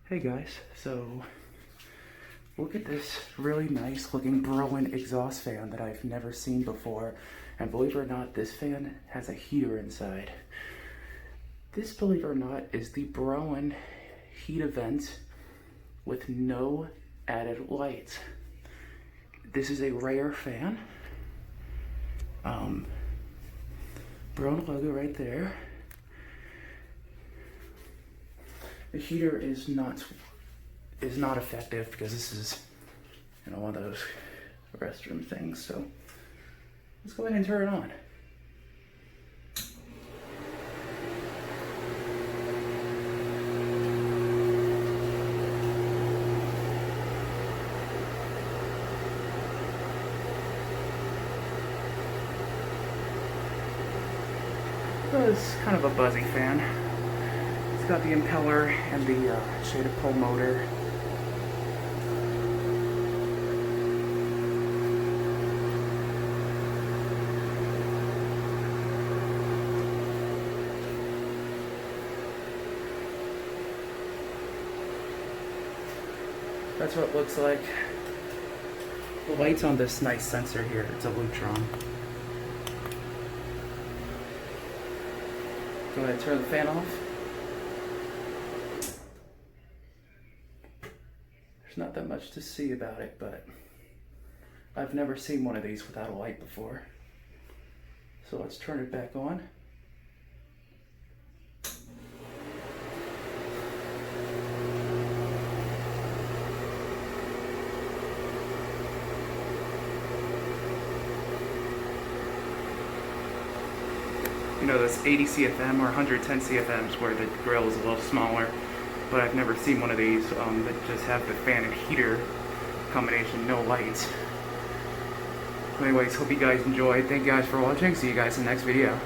Hey guys, so look at this really nice looking Broan exhaust fan that I've never seen before. And believe it or not, this fan has a heater inside. This, believe it or not, is the Broan Heat-a-vent with no added lights. This is a rare fan. Broan logo right there. The heater is not effective because this is, one of those restroom things. So let's go ahead and turn it on. It's kind of a buzzy fan. It's got the impeller and the shaded pole motor. That's what it looks like. The light's on this nice sensor here. It's a Lutron. Go ahead and turn the fan off. There's not that much to see about it, but I've never seen one of these without a light before. So let's turn it back on. You know, those 80 CFM or 110 CFMs where the grill is a little smaller, but I've never seen one of these that just have the fan and heater combination, no lights. Anyways, hope you guys enjoyed. Thank you guys for watching. See you guys in the next video.